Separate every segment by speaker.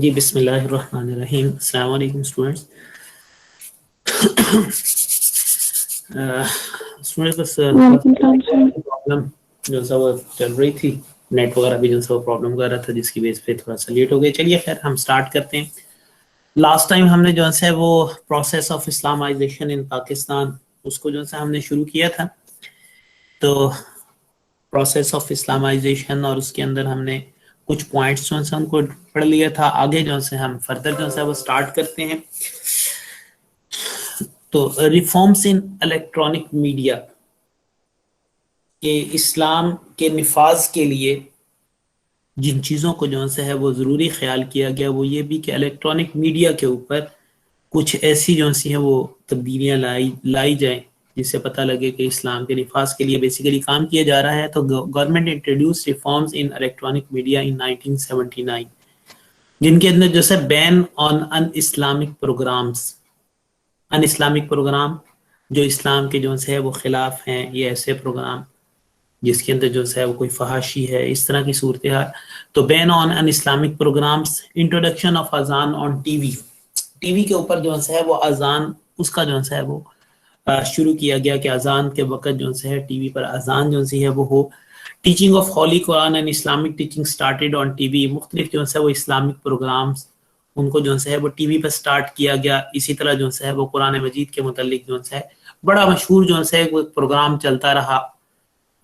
Speaker 1: جی بسم اللہ الرحمن الرحیم. السلام علیکم اسٹوڈینٹس. بس پرابلم جو سا وہ چل رہی تھی, نیٹ وغیرہ بھی جو سا وہ پرابلم کر رہا تھا, جس کی بیس پہ تھوڑا سا لیٹ ہو گئے. چلیے خیر ہم سٹارٹ کرتے ہیں. لاسٹ ٹائم ہم نے جو ہے وہ پروسیس آف اسلامائزیشن ان پاکستان اس کو جو سا ہم نے شروع کیا تھا. تو پروسیس آف اسلامائزیشن اور اس کے اندر ہم نے کچھ پوائنٹس جو سے ان کو پڑھ لیا تھا. آگے جو سے ہم فردر جو ہے وہ سٹارٹ کرتے ہیں. تو ریفارمز ان الیکٹرانک میڈیا کہ اسلام کے نفاذ کے لیے جن چیزوں کو جو ہے وہ ضروری خیال کیا گیا وہ یہ بھی کہ الیکٹرانک میڈیا کے اوپر کچھ ایسی جو سی ہیں وہ تبدیلیاں لائی جائیں جس سے پتہ لگے کہ اسلام کے نفاذ کے لیے بیسیکلی کام کیا جا رہا ہے. تو government introduce reforms in electronic media in 1979 جن کے اندر جو ہے ban on un Islamic programs. Un Islamic program جو اسلام کے جو ہے وہ خلاف ہیں, یہ ایسے پروگرام جس کے اندر جو ہے وہ کوئی فحاشی ہے, اس طرح کی صورتحال. تو ban on un Islamic programs, introduction of اذان on TV. TV کے اوپر جو ہے وہ اذان اس کا جو ہے وہ شروع کیا گیا کہ اذان کے وقت جو ہے ٹی وی پر اذان جو ہے وہ ہو. ٹیچنگ آف ہولی قرآن and Islamic teaching started on TV. مختلف جو ہے وہ اسلامک پروگرامز ان کو جو ہے وہ ٹی وی پر سٹارٹ کیا گیا. اسی طرح جو ہے وہ قرآن مجید کے متعلق جو ہے بڑا مشہور جو ہے وہ پروگرام چلتا رہا.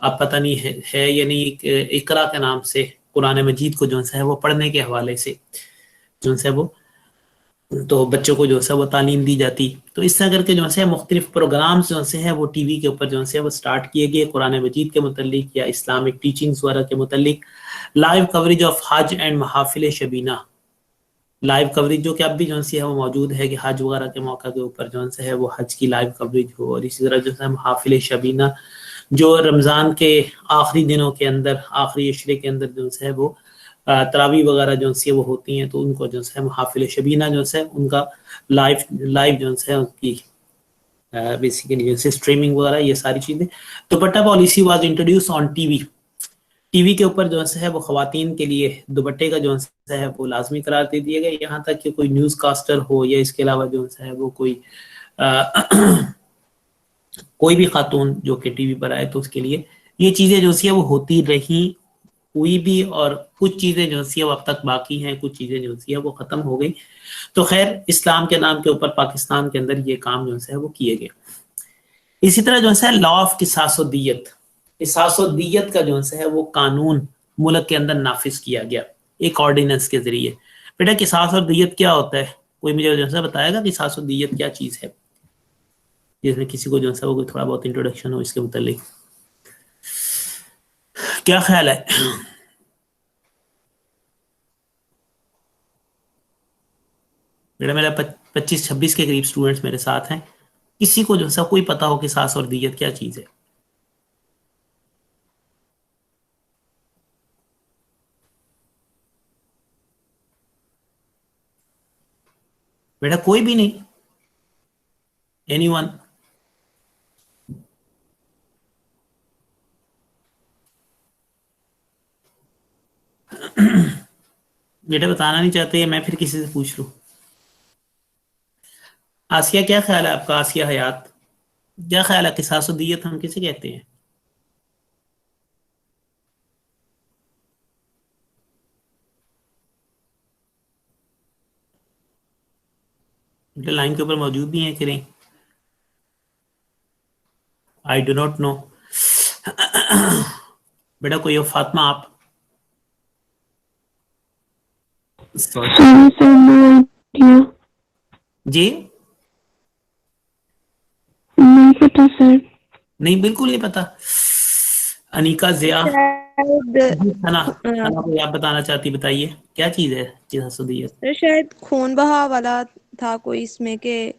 Speaker 1: اب پتہ نہیں ہے یا نہیں, اقرا کے نام سے قرآن مجید کو جو ہے وہ پڑھنے کے حوالے سے جو ہے وہ تو بچوں کو جو ہے وہ تعلیم دی جاتی. تو اس طرح کر کے جو ہے مختلف پروگرامز جو ہے وہ ٹی وی کے اوپر جو ہے وہ سٹارٹ کیے گئے قرآن مجید کے متعلق یا اسلامک ٹیچنگز وغیرہ کے متعلق. لائیو کوریج آف حج اینڈ محافل شبینہ. لائیو کوریج جو کہ اب بھی جو ہے وہ موجود ہے کہ حج وغیرہ کے موقع کے اوپر جو ہے وہ حج کی لائیو کوریج ہو. اور اسی طرح جو ہے محافل شبینہ جو رمضان کے آخری دنوں کے اندر آخری عشرے کے اندر جو ہے وہ تراویح وغیرہ جو ہے وہ ہوتی ہیں, تو ان کو جو ہے محافل شبینہ جو ہے ان کا لائیو جو ہے ان کی بیسیکلی جو ہے اسٹریمنگ وغیرہ یہ ساری چیزیں. تو dupatta policy was introduced on TV. TV کے اوپر جو ہے وہ خواتین کے لیے دوپٹے کا جو ہے وہ لازمی قرار دے دیا گیا. یہاں تک کہ کوئی نیوز کاسٹر ہو یا اس کے علاوہ جو ہے وہ کوئی بھی خاتون جو کہ ٹی وی پر آئے تو اس کے لیے یہ چیزیں جو ہے وہ ہوتی رہی ہوئی بھی, اور کچھ چیزیں جو ہے وہ اب تک باقی ہیں, کچھ چیزیں جو ہے وہ ختم ہو گئی. تو خیر اسلام کے نام کے اوپر پاکستان کے اندر یہ کام جو ہے وہ کیے گئے. اسی طرح جو ہے لا آف قصاص و دیت. قصاص و دیت کا جو ہے وہ قانون ملک کے اندر نافذ کیا گیا ایک آرڈیننس کے ذریعے. بیٹا قصاص اور دیت کیا ہوتا ہے, کوئی مجھے جو ہے بتائے گا قصاص و دیت کیا چیز ہے, جس میں کسی کو جو ہے وہ تھوڑا بہت انٹروڈکشن ہو اس کے متعلق. کیا خیال ہے؟ بیٹا میرا 25-26 کے قریب اسٹوڈنٹس میرے ساتھ ہیں, کسی کو جو ہے کوئی پتا ہو قصاص اور دیت کیا چیز ہے؟ بیٹا کوئی بھی نہیں, اینی ون؟ بیٹا بتانا نہیں چاہتے میں پھر کسی سے پوچھ لوں. آسیہ کیا خیال ہے آپ کا؟ آسیہ حیات کیا خیال ہے قصاص و دیت ہم کسے کہتے ہیں؟ بیٹا لائن کے اوپر موجود بھی ہیں کہ نہیں؟ I do not know. بیٹا کوئی ہو فاطمہ آپ؟ جی
Speaker 2: نہیں پتا سر.
Speaker 1: نہیں بالکل نہیں پتا. انیکا ضیاء کوئی آپ بتانا چاہتی بتائیے کیا چیز ہے قصاص و دیت؟
Speaker 2: سر شاید خون بہا والا تھا کوئی اس میں کہ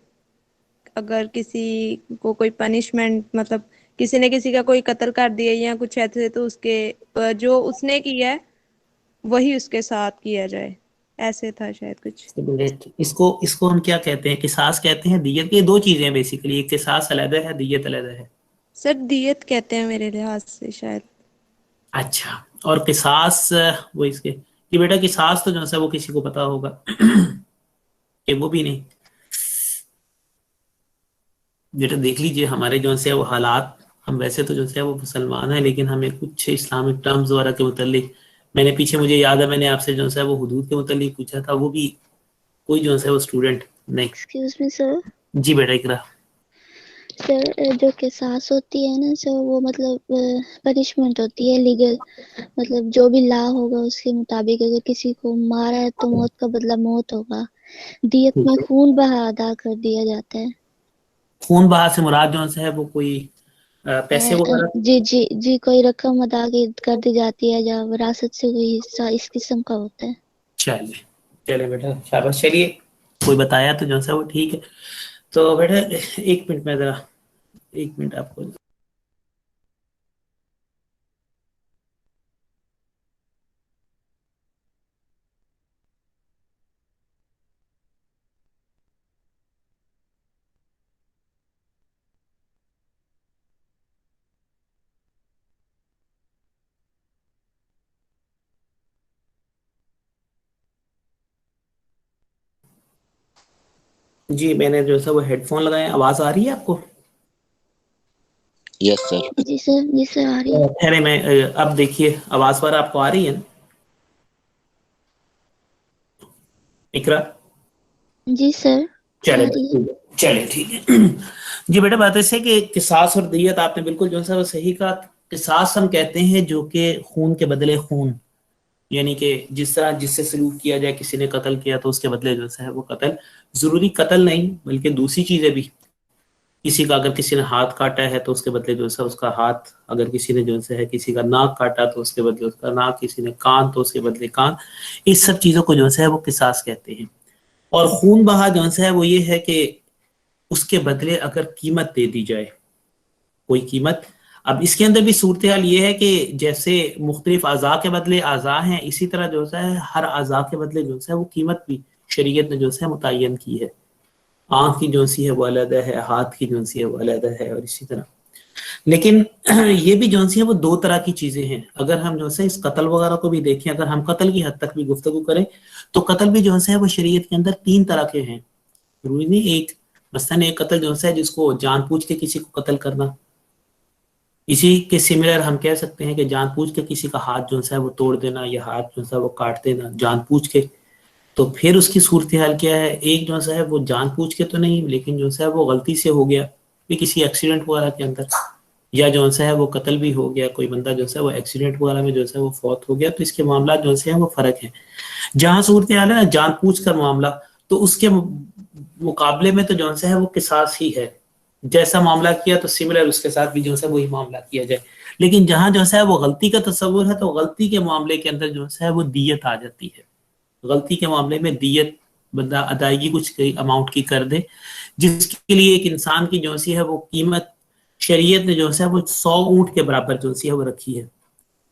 Speaker 2: اگر کسی کو کوئی پنشمنٹ مطلب کسی نے کسی کا کوئی قتل کر دیا یا کچھ ایسے تو اس کے جو اس نے کیا ہے وہی اس کے ساتھ کیا جائے, ایسے تھا شاید کچھ.
Speaker 1: اس کو ہم کیا کہتے ہیں؟ قصاص کہتے ہیں دیت. یہ دو چیزیں ہیں بیسیکلی, ایک قصاص علیحدہ ہے, دیت علیحدہ ہے.
Speaker 2: سر دیت کہتے ہیں میرے لحاظ سے شاید.
Speaker 1: اچھا, اور قصاص وہ اس کے کہ بیٹا قصاص تو جو ہے وہ کسی کو پتا ہوگا کہ وہ بھی نہیں. بیٹا دیکھ لیجئے ہمارے جو ہے وہ حالات, ہم ویسے تو جو ہے وہ مسلمان ہیں, لیکن ہمیں کچھ اسلامک ٹرمز وغیرہ کے متعلق, میں نے پیچھے مجھے یاد ہے میں نے آپ سے جو ہے وہ حدود کے متعلق پوچھا تھا, وہ بھی کوئی جو ہے وہ اسٹوڈنٹ نہیں.
Speaker 3: ایکسکیوز می سر.
Speaker 1: جی بیٹا اقرا.
Speaker 3: سر جو قصاص ہوتی ہے نا سر, وہ مطلب پنشمنٹ ہوتی ہے لیگل, مطلب جو بھی لا ہوگا اس کے مطابق. اگر کسی کو مارا ہے تو موت کا بدلہ موت ہوگا. دیت میں خون بہا ادا کر دیا جاتا ہے.
Speaker 1: خون بہا سے مراد جو ہے وہ کوئی پیسے وغیرہ؟
Speaker 3: جی کوئی رقم ادا کر دی جاتی ہے یا وراثت سے کوئی حصہ اس قسم کا ہوتا ہے.
Speaker 1: چلے بیٹا شاباش. چلیے کوئی بتایا تو جو ہے وہ ٹھیک ہے. تو بیٹا ایک منٹ میں ذرا, ایک منٹ آپ کو. جی میں نے جو ہے وہ ہیڈ فون لگائے, آواز آ رہی ہے آپ کو؟
Speaker 4: یس سر.
Speaker 3: جی سر آ رہی ہے.
Speaker 1: خیر میں اب دیکھیے آواز پر آپ کو آ رہی ہے نا اقرا؟
Speaker 3: جی سر.
Speaker 1: چلے ٹھیک ہے. جی بیٹا بات ایسے کہ قصاص اور دیت آپ نے بالکل جو ہے وہ صحیح کہا. قصاص ہم کہتے ہیں جو کہ خون کے بدلے خون, یعنی کہ جس طرح جس سے سلوک کیا جائے, کسی نے قتل کیا تو اس کے بدلے جو ہے وہ قتل, ضروری قتل نہیں بلکہ دوسری چیزیں بھی. کسی کا اگر کسی نے ہاتھ کاٹا ہے تو اس کے بدلے جو ہے اس کا ہاتھ, اگر کسی نے جو ہے کسی کا ناک کاٹا تو اس کے بدلے اس کا ناک, کسی نے کان تو اس کے بدلے کان. اس سب چیزوں کو جو ہے وہ قصاص کہتے ہیں. اور خون بہا جو ہے وہ یہ ہے کہ اس کے بدلے اگر قیمت دے دی جائے, کوئی قیمت. اب اس کے اندر بھی صورتحال یہ ہے کہ جیسے مختلف اعضاء کے بدلے اعضاء ہیں, اسی طرح جو ہے ہر اعضاء کے بدلے جو ہے وہ قیمت بھی شریعت نے جو ہے متعین کی ہے. آنکھ کی جو سی ہے وہ علیحدہ ہے, ہاتھ کی جو سی ہے وہ علیحدہ ہے, اور اسی طرح. لیکن یہ بھی جو سی ہے وہ دو طرح کی چیزیں ہیں. اگر ہم جو ہے اس قتل وغیرہ کو بھی دیکھیں, اگر ہم قتل کی حد تک بھی گفتگو کریں تو قتل بھی جو ہے وہ شریعت کے اندر تین طرح کے ہیں. ضروری نہیں ایک, مثلا ایک قتل جو ہے جس کو جان بوجھ کے کسی کو قتل کرنا, اسی کے سملر ہم کہہ سکتے ہیں کہ جان بوجھ کے کسی کا ہاتھ جو ہے وہ توڑ دینا یا ہاتھ جو ہے وہ کاٹ دینا جان بوجھ کے. تو پھر اس کی صورتحال کیا ہے؟ ایک جو ہے وہ جان بوجھ کے تو نہیں, لیکن جو ہے وہ غلطی سے ہو گیا بھی کسی ایکسیڈنٹ وغیرہ کے اندر, یا جو ہے وہ قتل بھی ہو گیا, کوئی بندہ جو ہے وہ ایکسیڈنٹ وغیرہ میں جو ہے وہ فوت ہو گیا. تو اس کے معاملات جو ہے وہ فرق ہیں. جہاں صورتحال ہے جان بوجھ کر معاملہ, تو اس کے مقابلے میں تو جو ہے وہ قصاص ہی ہے. جیسا معاملہ کیا تو سملر اس کے ساتھ بھی جو ہے وہی معاملہ کیا جائے. لیکن جہاں جو ہے وہ غلطی کا تصور ہے تو غلطی کے معاملے کے اندر جو ہے وہ دیت آ جاتی ہے. غلطی کے معاملے میں دیت بندہ ادائیگی کچھ اماؤنٹ کی کر دے, جس کے لیے ایک انسان کی جو ہے وہ قیمت شریعت نے جو ہے وہ 100 اونٹ کے برابر جو ہے وہ رکھی ہے.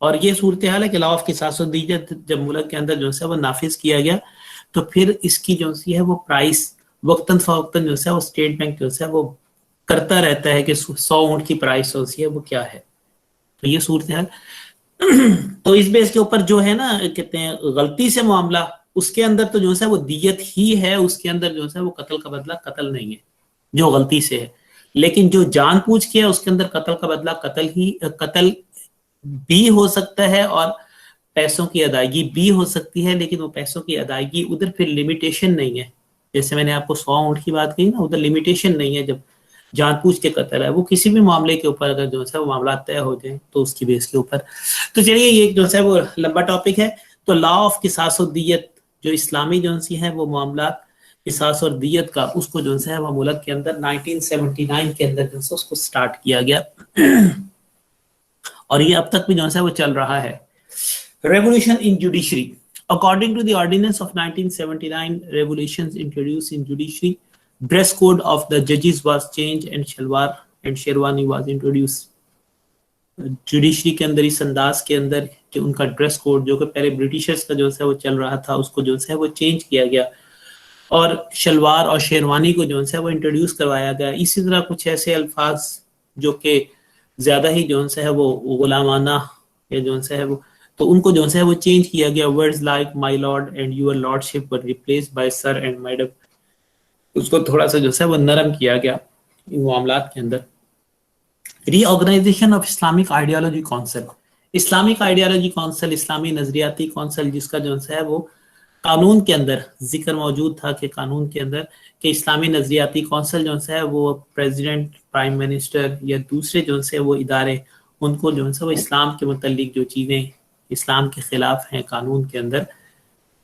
Speaker 1: اور یہ صورتحال ہے کہ لا آف قصاص و دیت جب ملک کے اندر جو ہے وہ نافذ کیا گیا تو پھر اس کی جو ہے وہ پرائس وقتاً فوقتاً جو ہے وہ اسٹیٹ بینک جو ہے وہ کرتا رہتا ہے کہ 100 اونٹ کی پرائس ہے وہ کیا ہے. تو یہ صورتحال. تو اس بیس کے اوپر جو ہے نا کہتے ہیں غلطی سے معاملہ, اس کے اندر تو جو ہے وہ دیت ہی ہے, اس کے اندر جو ہے وہ قتل کا بدلہ قتل نہیں ہے جو غلطی سے ہے. لیکن جو جان بوجھ کے ہے اس کے اندر قتل کا بدلہ قتل بھی ہو سکتا ہے اور پیسوں کی ادائیگی بھی ہو سکتی ہے. لیکن وہ پیسوں کی ادائیگی ادھر پھر لمیٹیشن نہیں ہے. جیسے میں نے آپ کو 100 اونٹ کی بات کہی نا, ادھر لمیٹیشن نہیں ہے. جب جان بوجھ کے قتل ہے, وہ کسی بھی معاملے کے اوپر اگر جو ہے وہ معاملات طے ہو جائیں تو اس کی بیس کے اوپر. تو چلیے یہ جو ہے وہ لمبا ٹاپک ہے. تو لا آف قصاص و دیت جو اسلامی جو سی ہے وہ معاملات قصاص اور دیت کا, اس کو جو ہے وہ ملک کے اندر 1979 کے اندر جو ہے اس کو سٹارٹ کیا گیا اور یہ اب تک بھی جو ہے وہ چل رہا ہے. Revolution in judiciary. According to the ordinance of 1979, regulations introduced in judiciary, dress code of the judges was changed and shalwar and sherwani was introduced. Judiciary کے اندر اس انداز کے اندر کہ ان کا ڈریس کوڈ جو کہ پہلے برٹشرز کا جو ہے وہ چل رہا تھا, اس کو جو ہے وہ چینج کیا گیا اور شلوار اور شیروانی کو جو ہے وہ انٹروڈیوس کروایا گیا. اسی طرح کچھ ایسے الفاظ جو کہ زیادہ ہی جو ہے وہ غلامانہ یا جو ہے وہ تو ان کو جو ہے وہ چینج کیا گیا, words like my lord and your lordship were replaced by sir and madam. اس کو تھوڑا سا جو ہے وہ نرم کیا گیا ان معاملات کے اندر. Reorganisation of Islamic ideology council, Islamic ideology council, اسلامی نظریاتی کونسل, جس کا جو ہے وہ قانون کے اندر ذکر موجود تھا کہ قانون کے اندر کہ اسلامی نظریاتی کونسل جو ہے وہ پریزیڈنٹ, پرائم منسٹر یا دوسرے جو ہے وہ ادارے ان کو جو ہے وہ اسلام کے متعلق جو چیزیں اسلام کے خلاف ہیں قانون کے اندر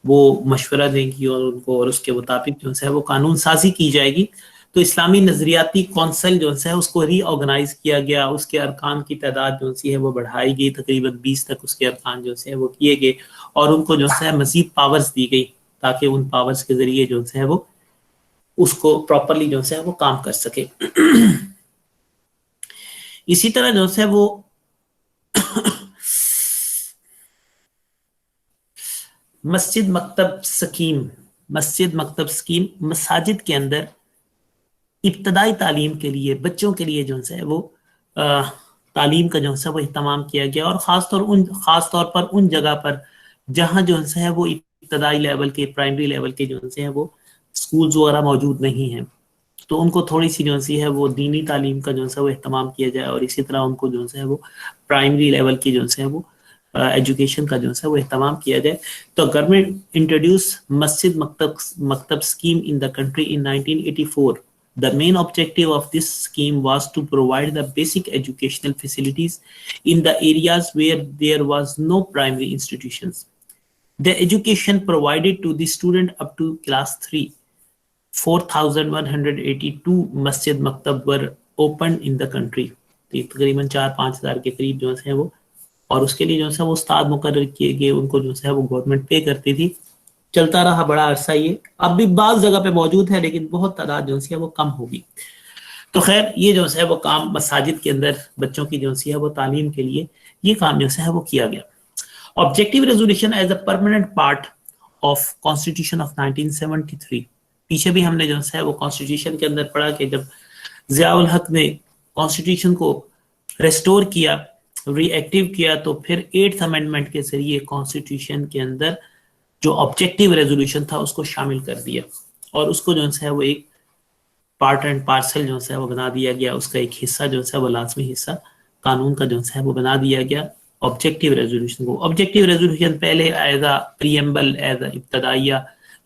Speaker 1: وہ مشورہ دیں گی اور ان کو اور اس کے مطابق جو ہے وہ قانون سازی کی جائے گی. تو اسلامی نظریاتی کونسل جو ہے اس کو ری آرگنائز کیا گیا, اس کے ارکان کی تعداد جو ہے وہ بڑھائی گئی, تقریباً 20 تک اس کے ارکان جو ہے وہ کیے گئے اور ان کو جو ہے مزید پاورز دی گئی تاکہ ان پاورز کے ذریعے جو ہے وہ اس کو پراپرلی جو ہے وہ کام کر سکے. اسی طرح جو ہے وہ مسجد مکتب سکیم, مساجد کے اندر ابتدائی تعلیم کے لیے بچوں کے لیے جو ہے وہ تعلیم کا جو ہے وہ اہتمام کیا گیا, اور خاص طور پر ان جگہ پر جہاں جو ہے وہ ابتدائی لیول کے, پرائمری لیول کے جو ہے وہ سکولز وغیرہ موجود نہیں ہیں, تو ان کو تھوڑی سی جو ہے وہ دینی تعلیم کا جو ہے وہ اہتمام کیا جائے, اور اسی طرح ان کو جو ہے وہ پرائمری لیول کی جو ہے وہ ایجوکیشن کا جو ہے وہ اہتمام کیا جائے. تو گورنمنٹ انٹروڈیوس مسجد مکتب scheme in the country in 1984. The main objective of this scheme was to provide the basic educational facilities in the areas where there was no primary institutions. The education provided to the student up to class 3, 4,182 masjid maktab were opened in the country. تقریباً 4-5 ہزار کے قریب جو ہے وہ, اور اس کے لیے جو ہے وہ استاد مقرر کیے گئے, ان کو جو ہے وہ گورنمنٹ پے کرتی تھی. چلتا رہا بڑا عرصہ یہ, اب بھی بعض جگہ پہ موجود ہے لیکن بہت تعداد جو ہے وہ کم ہوگی. تو خیر یہ جو ہے وہ کام مساجد کے اندر بچوں کی جو ہے وہ تعلیم کے لیے یہ کام جو ہے وہ کیا گیا. Objective resolution as a permanent part of constitution of 1973. پیچھے بھی ہم نے جو ہے وہ کانسٹیٹیوشن کے اندر پڑھا کہ جب ضیاء الحق نے کانسٹیٹیوشن کو ریسٹور کیا, ری ایکٹیو کیا, تو پھر 8th امینڈمنٹ کے ذریعے کانسٹیٹیوشن کے اندر جو آبجیکٹیو ریزولوشن تھا اس کو شامل کر دیا, اور اس کو جو ہے وہ ایک پارٹ اینڈ پارسل جو ہے وہ بنا دیا گیا, اس کا ایک حصہ جو ہے وہ لازمی حصہ قانون کا جو ہے وہ بنا دیا گیا آبجیکٹیو ریزولوشن کو. آبجیکٹیو ریزولوشن پہلے as a preamble, as a ابتدائیہ,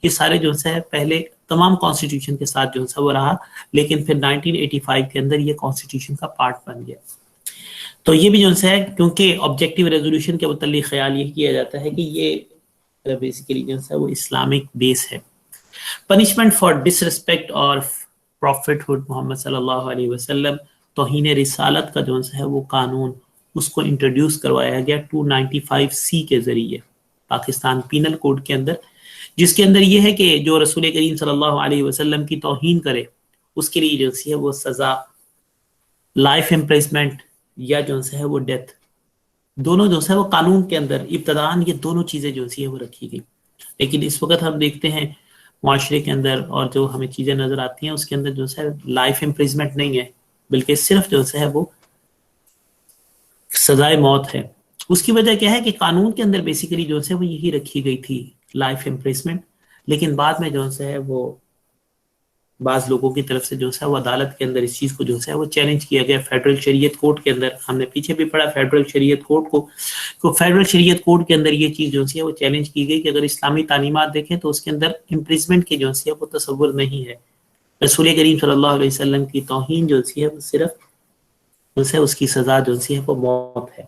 Speaker 1: یہ سارے جو ہے پہلے تمام کانسٹیٹیوشن کے ساتھ جو ہے وہ رہا, لیکن پھر 1985 کے اندر یہ کانسٹیٹیوشن کا پارٹ بن گیا. تو یہ بھی جو ہے کیونکہ آبجیکٹیو ریزولوشن کے متعلق خیال یہ کیا جاتا ہے کہ یہ بیسیکلی جو ہے وہ اسلامک بیس ہے. پنشمنٹ فار ڈس ریسپیکٹ اور پروفٹ ہوڈ محمد صلی اللہ علیہ وسلم, توہین رسالت کا جو ہے وہ قانون اس کو انٹروڈیوس کروایا گیا 295C کے ذریعے پاکستان پینل کوڈ کے اندر, جس کے اندر یہ ہے کہ جو رسول کریم صلی اللہ علیہ وسلم کی توہین کرے اس کے لیے جو ہے وہ سزا لائف امپریزمنٹ یا جو ہے وہ ڈیتھ, دونوں جو ہے وہ قانون کے اندر ابتداءً یہ دونوں چیزیں جو ہے وہ رکھی گئی. لیکن اس وقت ہم دیکھتے ہیں معاشرے کے اندر اور جو ہمیں چیزیں نظر آتی ہیں اس کے اندر جو ہے لائف امپریزمنٹ نہیں ہے, بلکہ صرف جو ہے وہ سزائے موت ہے. اس کی وجہ کیا ہے کہ قانون کے اندر بیسیکلی جو ہے وہ یہی رکھی گئی تھی لائف امپریزمنٹ, لیکن بعد میں جو ہے وہ بعض لوگوں کی طرف سے جو ہے وہ عدالت کے اندر اس چیز کو جو ہے وہ چیلنج کیا گیا. فیڈرل شریعت کوڈ کے اندر ہم نے پیچھے بھی پڑھا فیڈرل شریعت کوڈ کو, تو فیڈرل شریعت کوڈ کے اندر یہ چیز جو ہے وہ چیلنج کی گئی کہ اگر اسلامی تعلیمات دیکھیں تو اس کے اندر امپریزمنٹ کے جو ہے وہ تصور نہیں ہے. رسول کریم صلی اللہ علیہ وسلم کی توہین جو ہے وہ صرف اس کی سزا جو ہے وہ موت ہے.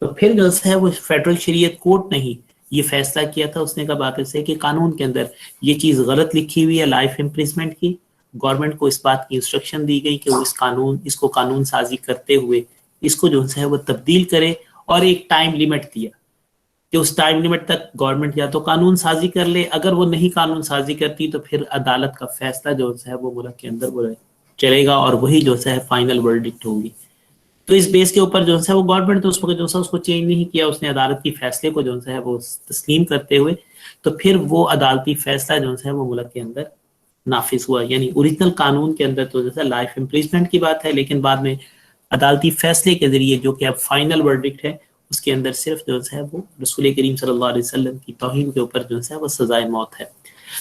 Speaker 1: تو پھر جو ہے وہ فیڈرل شریعت کوڈ نے ہی یہ فیصلہ کیا تھا, اس نے کہا بات ہے کہ قانون کے اندر یہ چیز غلط لکھی ہوئی ہے لائف امپریزمنٹ کی. گورنمنٹ کو اس بات کی انسٹرکشن دی گئی کہ وہ اس کو قانون سازی کرتے ہوئے اس کو جو ہے وہ تبدیل کرے, اور ایک ٹائم لیمٹ دیا کہ اس ٹائم لیمٹ تک گورنمنٹ یا تو قانون سازی کر لے, اگر وہ نہیں قانون سازی کرتی تو پھر عدالت کا فیصلہ جو ہے وہ ملک کے اندر وہ چلے گا اور وہی جو ہے فائنل ورڈکٹ ہوگی. تو اس بیس کے اوپر جو ہے وہ گورنمنٹ تو اس وقت جو ہے اس کو چینج نہیں کیا, اس نے عدالت کی فیصلے کو جو ہے وہ تسلیم کرتے ہوئے تو پھر وہ عدالتی فیصلہ جو ہے وہ ملک کے اندر نافذ ہوا. یعنی اوریجنل قانون کے اندر تو جیسے لائف امپریزمنٹ کی بات ہے, لیکن بعد میں عدالتی فیصلے کے ذریعے جو کہ اب فائنل ورڈکٹ ہے اس کے اندر صرف جو ہے وہ رسول کریم صلی اللہ علیہ وسلم کی توہین کے اوپر جو ہے وہ سزائے موت ہے.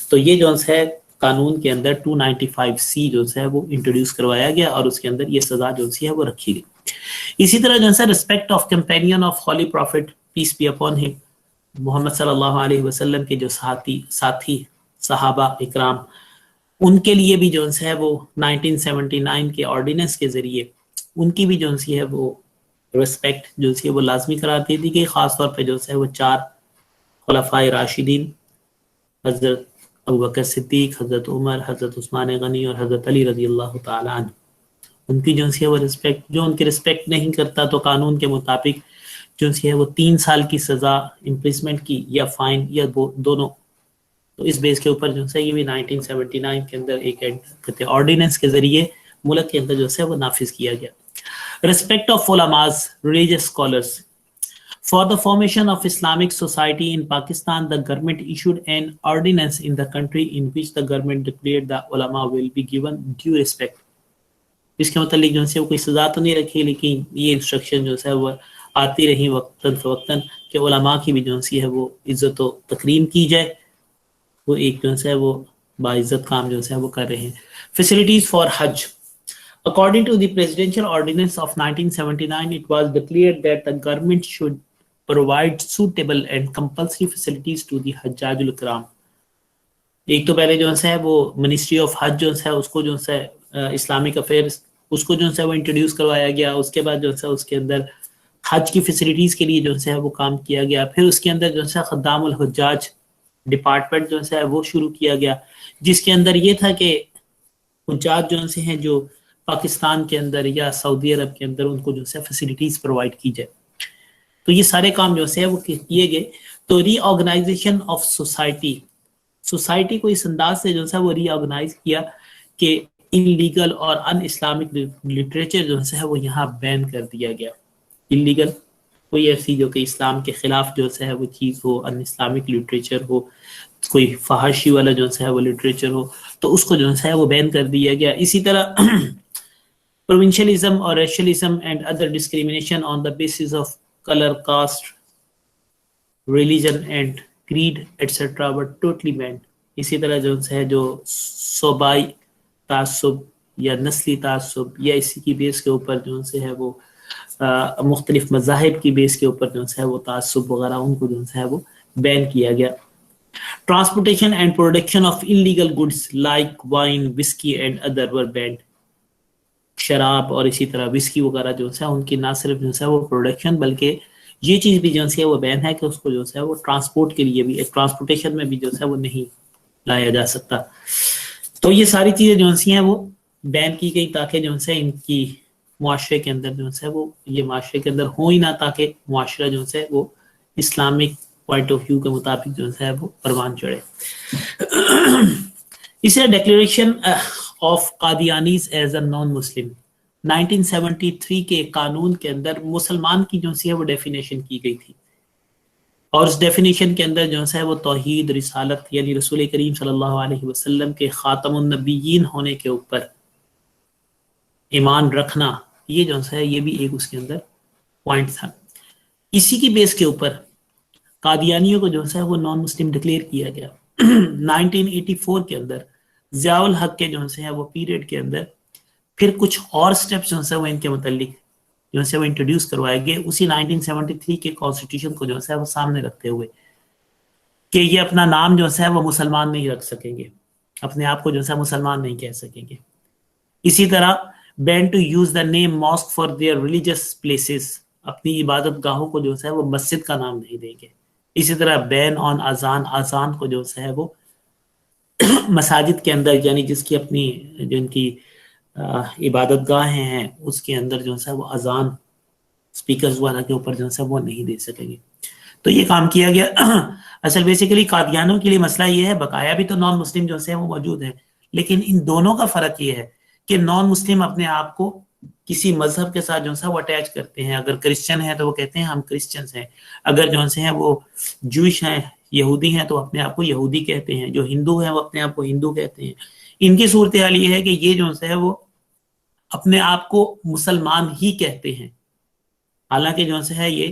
Speaker 1: تو یہ جو ہے قانون کے اندر 295C جو ہے وہ انٹروڈیوس کروایا گیا اور اس کے اندر یہ سزا جو ہے وہ رکھی گئی. اسی طرح جو ہے respect of companion of holy prophet peace be upon him, محمد صلی اللہ علیہ وسلم کے جو ساتھی صحابہ اکرام، ان کے لیے بھی جو ہے وہ 1979 کے آرڈیننس کے ذریعے ان کی بھی جو ہے وہ رسپیکٹ جو ہے وہ لازمی قرار دے دی گئی. خاص طور پہ جو ہے وہ 4 خلفائے راشدین، حضرت ابوبکر صدیق، حضرت عمر، حضرت عثمان غنی اور حضرت علی رضی اللہ تعالیٰ عنہ، ان کی جو ہے وہ رسپیکٹ، جو ان کی رسپیکٹ نہیں کرتا تو قانون کے مطابق جو ہے وہ 3 سال کی سزا امپریزمنٹ کی یا فائن یا دونوں. تو اس بیس کے اوپر جو ہے یہ بھی 1979 کے اندر ایک آرڈیننس کے ذریعے ملک کے اندر جو ہے وہ نافذ کیا گیا. Respect of ulamas, religious scholars. For the formation of Islamic society in Pakistan, the government issued an ordinance in the country in which the government declared the ulama will be given due respect. اس کے متعلق جو ہے وہ کوئی سزا تو نہیں رکھی، لیکن یہ انسٹرکشن جو ہے وہ آتی رہی وقتاً فوقتاً کہ علماء کی بھی جو ہے وہ عزت و تکریم کی جائے. وہ ایک جو ہے وہ باعزت کام جو ہے وہ کر رہے ہیں. Facilities for Hajj. According to the Presidential Ordinance of 1979, it was declared that the government should provide suitable and compulsory facilities to the Hajjaj al-Kiram. ایک تو پہلے جو ہے وہ منسٹری آف حج جو ہے اس کو جو ہے اسلامک افیئرس اس کو جو ہے وہ انٹروڈیوس کروایا گیا. اس کے بعد جو ہے اس کے اندر حج کی فیسلٹیز کے لیے جو ہے وہ کام کیا گیا. پھر اس کے اندر جو ہے خدام الحجاج ڈپارٹمنٹ جو ہے وہ شروع کیا گیا، جس کے اندر یہ تھا کہ حجاج جو ہیں جو پاکستان کے اندر یا سعودی عرب کے اندر ان کو جو ہے فیسلٹیز پرووائڈ کی جائے. تو یہ سارے کام جو ہے وہ کیے گئے. تو ری آرگنائزیشن آف سوسائٹی کو اس انداز سے جو ہے وہ ری آرگنائز کیا کہ ان لیگل اور ان اسلامک لٹریچر جو ہے وہ یہاں بین کر دیا گیا. ان لیگل کوئی ایسی جو کہ اسلام کے خلاف جو ہے وہ چیز ہو، ان اسلامک لٹریچر ہو، کوئی فحاشی والا جو ہے وہ لٹریچر ہو، تو اس کو جو ہے وہ بین کر دیا گیا. اسی طرح provincialism or racialism and other discrimination on the basis of color, caste, religion and creed etc. were totally banned. اسی طرح جو ہے جو صوبائی تعصب یا نسلی تعصب یا اسی کی بیس کے اوپر جو ہے وہ مختلف مذاہب کی بیس کے اوپر جو ہے وہ تعصب وغیرہ ان کو جو ہے وہ بین کیا گیا. Transportation and production of illegal goods like wine, whiskey and other were banned. شراب اور اسی طرح وسکی وغیرہ جو ہے ان کی نہ صرف جو ہے وہ پروڈکشن بلکہ یہ چیز بھی جو ہے وہ بین ہے کہ اس کو جو ہے وہ ٹرانسپورٹ کے لیے بھی ٹرانسپورٹیشن میں بھی جو ہے وہ نہیں لایا جا سکتا. تو یہ ساری چیزیں جو ہیں وہ بین کی گئی تاکہ جو ہے ان کی معاشرے کے اندر جو ہے وہ یہ معاشرے کے اندر ہو ہی نہ، تاکہ معاشرہ جو ہے وہ اسلامک پوائنٹ آف ویو کے مطابق جو ہے وہ پروان چڑھے. اسے declaration of Qadianis as a non Muslim 1973 کے قانون کے اندر مسلمان کی جو ہے وہ ڈیفینیشن کی گئی تھی، اور اس ڈیفینیشن کے اندر جو ہے وہ توحید، رسالت یعنی رسول کریم صلی اللہ علیہ وسلم کے خاتم النبیین ہونے کے اوپر ایمان رکھنا، یہ جو ہے یہ بھی ایک اس کے اندر پوائنٹ تھا. اسی کی بیس کے اوپر قادیانیوں کو جو ہے وہ نان مسلم ڈکلیئر کیا گیا. 1984 کے اندر ضیاء الحق کے جو ہے وہ پیریڈ کے اندر پھر کچھ اور سٹیپس جو ہے وہ ان کے متعلق جو ہے وہ انٹروڈیوس کروائے گئے اسی 1973 کے کانسٹیٹیوشن کو جو ہے وہ سامنے رکھتے ہوئے کہ یہ اپنا نام جو ہے وہ مسلمان نہیں رکھ سکیں گے، اپنے آپ کو جو ہے مسلمان نہیں کہہ سکیں گے. اسی طرح ban to use the name mosque for their religious places, اپنی عبادت گاہوں کو جو ہے وہ مسجد کا نام نہیں دیں گے. اسی طرح بین آن اذان کو جو ہے وہ مساجد کے اندر یعنی جس کی اپنی جو ان کی عبادت گاہیں ہیں اس کے اندر جو ہے وہ اذان اسپیکرز والا کے اوپر جو ہے وہ نہیں دے سکیں گے. تو یہ کام کیا گیا. اصل بیسیکلی قادیانوں کے لیے مسئلہ یہ ہے، بقایا بھی تو نان مسلم جو ہے وہ موجود ہیں، لیکن ان دونوں کا فرق یہ ہے کہ نان مسلم اپنے آپ کو کسی مذہب کے ساتھ جو ہے وہ اٹیچ کرتے ہیں. اگر کرسچن ہیں تو وہ کہتے ہیں ہم کرسچنز ہیں، اگر جو ہے وہ جوش ہیں، یہودی ہیں تو اپنے آپ کو یہودی کہتے ہیں، جو ہندو ہیں وہ اپنے آپ کو ہندو کہتے ہیں. ان کی صورتحال یہ ہے کہ یہ جو ہے وہ اپنے آپ کو مسلمان ہی کہتے ہیں، حالانکہ جو ہے یہ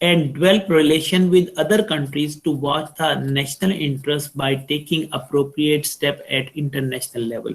Speaker 1: and develop relation with other countries to watch the national interest by taking appropriate step at international level।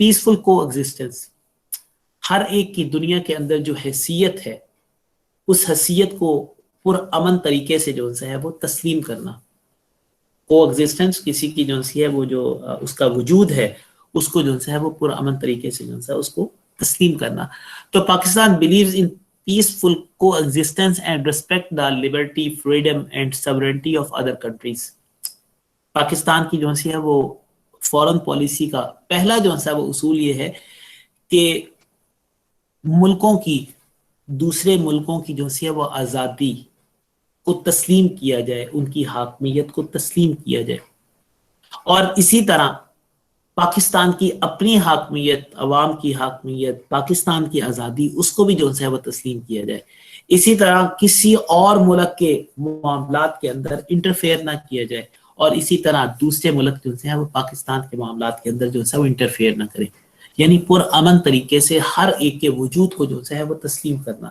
Speaker 1: Peaceful کو ایگزسٹنس، ہر ایک کی دنیا کے اندر جو حیثیت ہے اس حیثیت کو پرامن طریقے سے جو ہے وہ تسلیم کرنا. کو ایگزسٹنس کسی کی جو ہے وہ جو اس کا وجود ہے اس کو جو ہے وہ پرامن طریقے سے جو ہے اس کو تسلیم کرنا. تو پاکستان بلیوز ان پیسفل کو existence and respect the liberty, freedom and sovereignty of other countries. Pakistan کی جو ہے وہ فورن پالیسی کا پہلا جو ہے وہ اصول یہ ہے کہ ملکوں کی، دوسرے ملکوں کی جو ہے وہ آزادی کو تسلیم کیا جائے، ان کی حاکمیت کو تسلیم کیا جائے، اور اسی طرح پاکستان کی اپنی حاکمیت، عوام کی حاکمیت، پاکستان کی آزادی، اس کو بھی جو ہے وہ تسلیم کیا جائے. اسی طرح کسی اور ملک کے معاملات کے اندر انٹرفیئر نہ کیا جائے، اور اسی طرح دوسرے ملک جو ہے وہ پاکستان کے معاملات کے اندر جو ہے وہ انٹرفیئر نہ کرے. یعنی پرامن طریقے سے ہر ایک کے وجود کو جو ہے وہ تسلیم کرنا،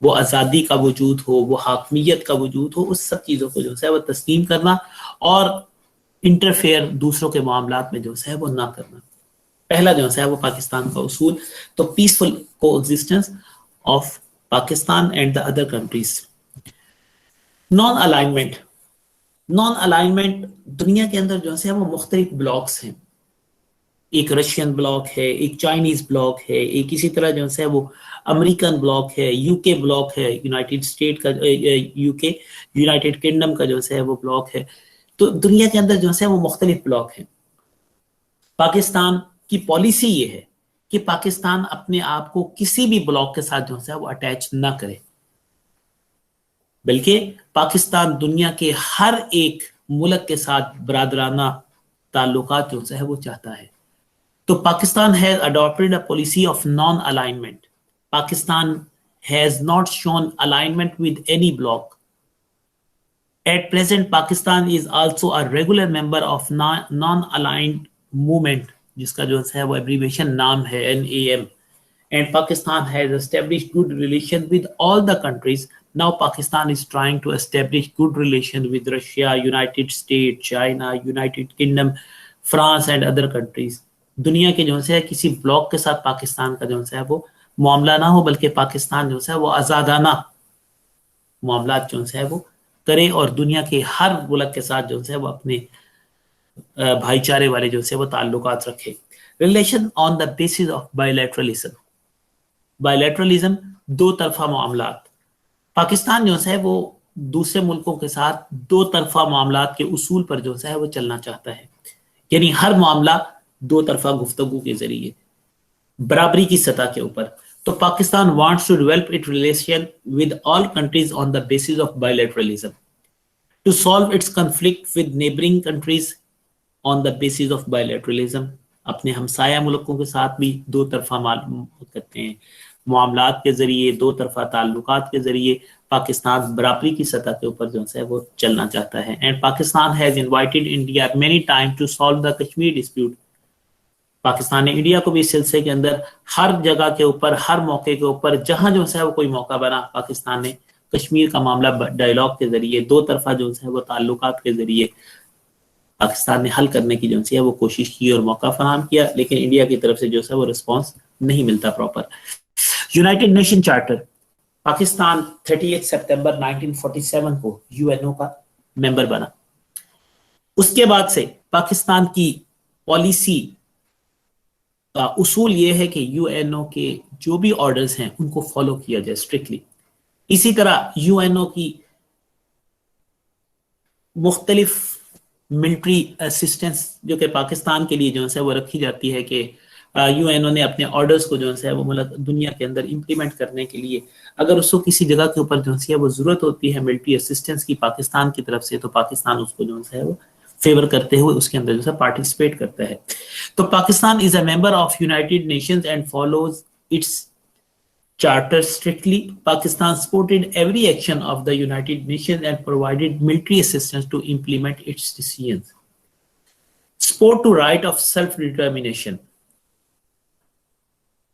Speaker 1: وہ آزادی کا وجود ہو، وہ حاکمیت کا وجود ہو، اس سب چیزوں کو جو ہے وہ تسلیم کرنا، اور انٹرفیئر دوسروں کے معاملات میں جو ہے وہ نہ کرنا. پہلا جو ہے وہ پاکستان کا اصول. تو پیسفل کو existence of Pakistan and the other countries. Non alignment. Non alignment دنیا کے اندر جو ہے وہ مختلف بلاکس ہیں. ایک رشین بلاک ہے، ایک چائنیز بلاک ہے، ایک اسی طرح جو ہے وہ امریکن بلاک ہے، یو کے بلاک ہے، یونائٹڈ اسٹیٹ کا یو کے یونائٹڈ کنگڈم کا جو ہے وہ بلاک ہے. تو دنیا کے اندر جو ہے وہ مختلف بلاک ہیں. پاکستان کی پالیسی یہ ہے کہ پاکستان اپنے آپ کو کسی بھی بلاک کے ساتھ جو ہے وہ اٹیچ نہ کرے، بلکہ پاکستان دنیا کے ہر ایک ملک کے ساتھ برادرانہ تعلقات جو ہے وہ چاہتا ہے. تو Pakistan has adopted a policy of non-alignment. Pakistan has not shown alignment with any bloc. At present, Pakistan is also a regular member of non-aligned movement, جس کا جو ہے وہ abbreviation نام ہے NAM. And Pakistan has established good relation with all the countries. Now Pakistan is trying to establish good relation with Russia, United States, China, United Kingdom, France and other countries. دنیا کے جو ہے کسی block کے ساتھ پاکستان کا جو ہے وہ معاملہ نہ ہو، بلکہ پاکستان جو ہے وہ آزادانہ معاملات جو ہے وہ کرے، اور دنیا کے ہر ملک کے ساتھ جو ہے وہ اپنے بھائی چارے والے جو ہے وہ تعلقات رکھے. Relation on the basis of bilateralism. Bilateralism دو طرفہ معاملات. پاکستان جو ہے وہ دوسرے ملکوں کے ساتھ دو طرفہ معاملات کے اصول پر جو ہے وہ چلنا چاہتا ہے. یعنی ہر معاملہ دو طرفہ گفتگو کے ذریعے برابری کی سطح کے اوپر. تو Pakistan wants to develop its relation with all countries on the basis of bilateralism, to solve its conflict with neighboring countries on the basis of bilateralism. اپنے ہمسایہ ملکوں کے ساتھ بھی دو طرفہ کرتے ہیں معاملات کے ذریعے، دو طرفہ تعلقات کے ذریعے پاکستان برابری کی سطح کے اوپر جو ہے وہ چلنا چاہتا ہے. And Pakistan has invited India many times to solve the Kashmir dispute. Pakistan نے انڈیا کو بھی اس سلسلے کے اندر ہر جگہ کے اوپر، ہر موقع کے اوپر، جہاں جو ہے وہ کوئی موقع بنا، پاکستان نے کشمیر کا معاملہ ڈائیلاگ کے ذریعے، دو طرفہ جو ہے وہ تعلقات کے ذریعے پاکستان نے حل کرنے کی جو ہے وہ کوشش کی اور موقع فراہم کیا، لیکن انڈیا کی طرف سے جو ہے وہ رسپانس نہیں ملتا proper. United nation charter. Pakistan 30 سپتمبر 1947 کو UNO کا ممبر بنا. اس کے بعد سے پاکستان کی پالیسی کا اصول یہ ہے کہ UNO کے جو بھی آرڈرز ہیں ان کو فالو کیا جائے اسٹرکٹلی. اسی طرح UNO کی مختلف ملٹری اسسٹنس جو کہ پاکستان کے لیے جو ہے وہ رکھی جاتی ہے کہ UNO نے اپنے آرڈرز کو جو ہے وہ ملک دنیا کے اندر امپلیمنٹ کرنے کے لیے اگر اس کو کسی جگہ کے اوپر جو ہے وہ ضرورت ہوتی ہے ملٹری اسسٹنس کی پاکستان کی طرف سے، تو پاکستان اس کو جو ہے وہ فیور کرتے ہوئے اس کے اندر جو ہے پارٹیسپیٹ کرتا ہے. تو Pakistan is a member of United Nations and follows its charter strictly. Pakistan supported every action of the United Nations and provided military assistance to implement its decisions. Support to right of self determination.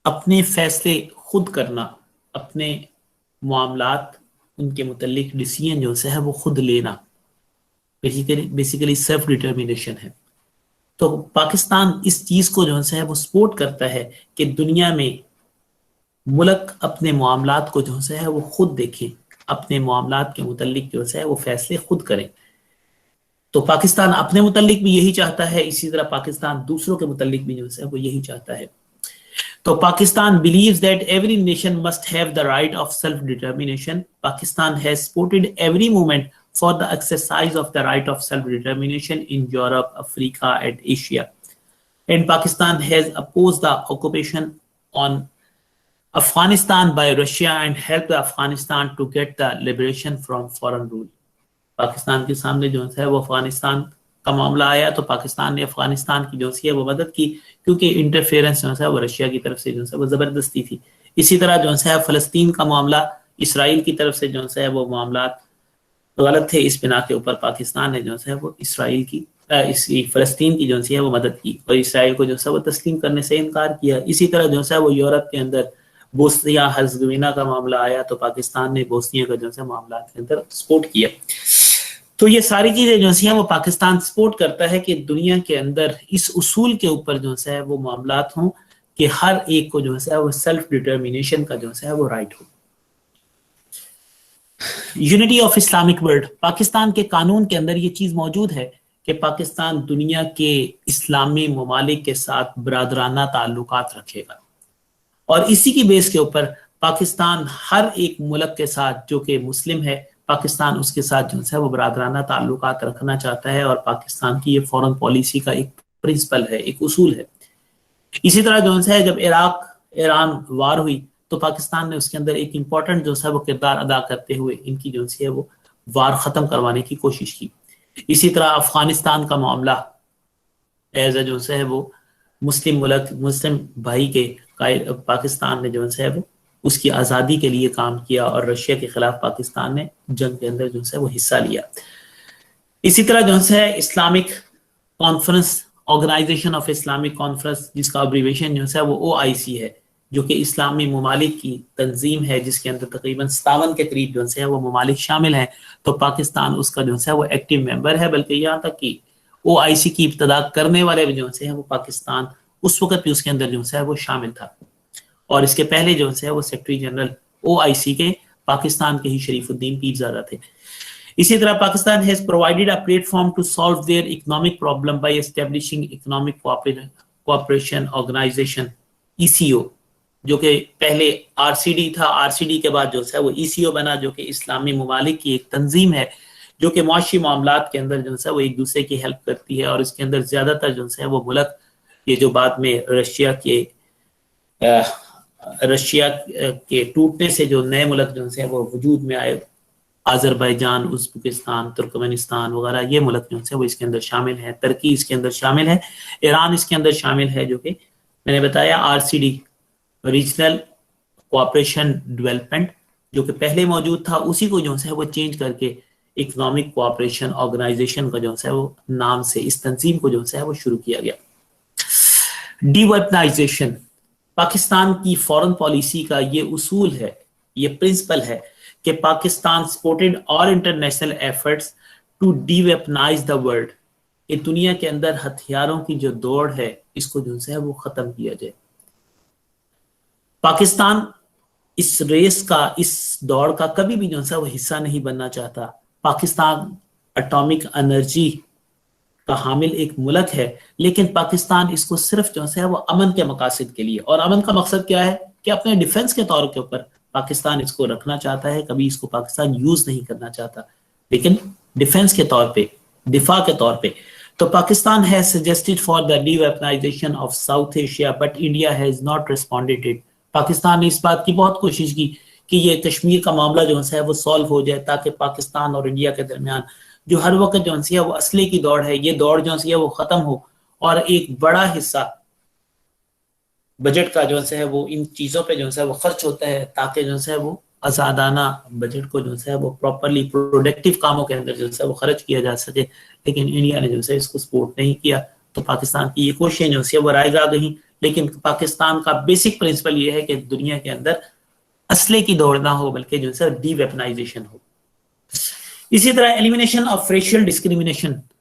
Speaker 1: اپنے فیصلے خود کرنا، اپنے معاملات ان کے متعلق decision جو ہے وہ خود لینا، بیسیکلی سیلف ڈٹرمینیشن ہے. تو پاکستان اس چیز کو جو ہے وہ سپورٹ کرتا ہے کہ دنیا میں ملک اپنے معاملات کو جو ہے وہ خود دیکھیں، اپنے معاملات کے متعلق جو ہے وہ فیصلے خود کریں. تو پاکستان اپنے متعلق بھی یہی چاہتا ہے، اسی طرح پاکستان دوسروں کے متعلق بھی جو ہے وہ یہی چاہتا ہے. تو Pakistan believes that every nation must have the right of self-determination. Pakistan has supported every movement for the exercise of the right of self-determination in Europe, Africa, and Asia. And Pakistan has opposed the occupation on Afghanistan by Russia and helped Afghanistan to get the liberation from foreign rule. Pakistan کے سامنے جو ہے وہ افغانستان کا معاملہ آیا تو پاکستان نے افغانستان کی جو ہے وہ مدد کی، کیونکہ انٹرفیئرنس جو ہے وہ رشیا کی طرف سے جو ہے وہ زبردستی تھی. اسی طرح جو ہے فلسطین کا معاملہ اسرائیل کی طرف سے جو ہے وہ معاملات غلط تھے، اس بنا کے اوپر پاکستان نے جو ہے وہ اسرائیل کی فلسطین کی جو ہے وہ مدد کی اور اسرائیل کو جو ہے وہ تسلیم کرنے سے انکار کیا. اسی طرح جو ہے وہ یورپ کے اندر بوسنیا ہرزگوینا کا معاملہ آیا تو پاکستان نے بوسنیا کا جو ہے معاملات کے اندر سپورٹ کیا. تو یہ ساری چیزیں جو ہیں وہ پاکستان سپورٹ کرتا ہے کہ دنیا کے اندر اس اصول کے اوپر جو ہے وہ معاملات ہوں کہ ہر ایک کو جو ہے وہ سیلف ڈٹرمینیشن کا جو ہے وہ right who. Unity of Islamic world, Pakistan کے قانون کے اندر یہ چیز موجود ہے کہ پاکستان دنیا کے اسلامی ممالک کے ساتھ برادرانہ تعلقات رکھے گا، اور اسی کی بیس کے اوپر پاکستان ہر ایک ملک کے ساتھ جو کہ مسلم ہے، پاکستان اس کے ساتھ جو ہے وہ برادرانہ تعلقات رکھنا چاہتا ہے، اور پاکستان کی یہ فورن پالیسی کا ایک پرنسپل ہے، ایک اصول ہے. اسی طرح جو ہے جب عراق ایران وار ہوئی تو پاکستان نے اس کے اندر ایک امپورٹنٹ جو ہے وہ کردار ادا کرتے ہوئے ان کی جو ہے وہ وار ختم کروانے کی کوشش کی. اسی طرح افغانستان کا معاملہ ایز اے جو ہے وہ مسلم ملک، مسلم بھائی کے پاکستان نے جو ہے وہ اس کی آزادی کے لیے کام کیا اور رشیا کے خلاف پاکستان نے جنگ کے اندر جو ہے وہ حصہ لیا. اسی طرح جو ہے Islamic conference, organisation of Islamic conference, جس کا ابریویشن جو ہے وہ OIC ہے، جو کہ اسلامی ممالک کی تنظیم ہے جس کے اندر تقریباً 57 کے قریب جو ہے وہ ممالک شامل ہیں. تو پاکستان اس کا جو ہے وہ ایکٹیو ممبر ہے، بلکہ یہاں تک کہ OIC کی ابتدا کرنے والے جو ہے وہ پاکستان اس وقت بھی اس کے اندر جو ہے وہ شامل تھا، اور اس کے پہلے جو ہے وہ سیکرٹری جنرل OIC کے پاکستان کے ہی شریف الدین پیرزادہ تھے. اسی طرح Pakistan has provided a platform to solve their economic problem by establishing economic cooperation organization ECO، جو کہ پہلے RCD تھا، RCD کے بعد جو ہے وہ ECO بنا، جو کہ اسلامی ممالک کی ایک تنظیم ہے جو کہ معاشی معاملات کے اندر جو ہے وہ ایک دوسرے کی ہیلپ کرتی ہے، اور اس کے اندر زیادہ تر جو ہے وہ ملک یہ جو بعد میں رشیا کے ٹوٹنے سے جو نئے ملک جو ہے وہ وجود میں آئے، آذربائیجان، ازبکستان، ترکمنستان وغیرہ، یہ ملک جو ہے وہ اس کے اندر شامل ہیں. ترکی اس کے اندر شامل ہے، ایران اس کے اندر شامل ہے، جو کہ میں نے بتایا RCD ریجنل کوآپریشن ڈیولپمنٹ جو کہ پہلے موجود تھا، اسی کو جو ہے وہ چینج کر کے اکنامک کوآپریشن آرگنائزیشن کا جو ہے وہ نام سے اس تنظیم کو جو ہے وہ شروع کیا گیا. ڈی ویپنائزیشن، پاکستان کی فورن پالیسی کا یہ اصول ہے، یہ پرنسپل ہے کہ Pakistan supported all international efforts to deweaponise the world, کہ دنیا کے اندر ہتھیاروں کی جو دوڑ ہے اس کو جو ہے وہ ختم کیا جائے. پاکستان اس ریس کا، اس دوڑ کا کبھی بھی جو ہے وہ حصہ نہیں بننا چاہتا. پاکستان اٹامک انرجی کا حامل ایک ملک ہے، لیکن پاکستان اس کو صرف جو ہے وہ امن کے مقاصد کے لیے، اور امن کا مقصد کیا ہے کہ اپنے ڈیفنس کے طور کے اوپر پاکستان اس کو رکھنا چاہتا ہے، کبھی اس کو پاکستان یوز نہیں کرنا چاہتا، لیکن ڈیفنس کے طور پہ، دفاع کے طور پہ. تو Pakistan has suggested for the de-weaponization of South Asia but India has not responded it. Pakistan نے اس بات کی بہت کوشش کی کہ یہ کشمیر کا معاملہ جو ہے وہ سالو ہو جائے، تاکہ پاکستان اور انڈیا کے درمیان جو ہر وقت جو ہے وہ اسلحے کی دوڑ ہے، یہ دوڑ جو ہے وہ ختم ہو، اور ایک بڑا حصہ بجٹ کا جو ہے وہ ان چیزوں پہ جو ہے وہ خرچ ہوتا ہے، تاکہ جو ہے وہ آزادانہ بجٹ کو جو ہے وہ پراپرلی پروڈکٹیو کاموں کے اندر جو ہے وہ خرچ کیا جا سکے. لیکن انڈیا نے جو ہے اس کو سپورٹ نہیں کیا. تو پاکستان کی یہ کوششیں جو ہے وہ رائج آ گئیں، لیکن پاکستان کا بیسک پرنسپل یہ ہے کہ دنیا کے اندر اسلحے کی دوڑ نہ ہو، بلکہ جو ہے ڈی ویپنائزیشن ہو. اسی طرح elimination of racial discrimination,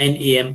Speaker 1: NAM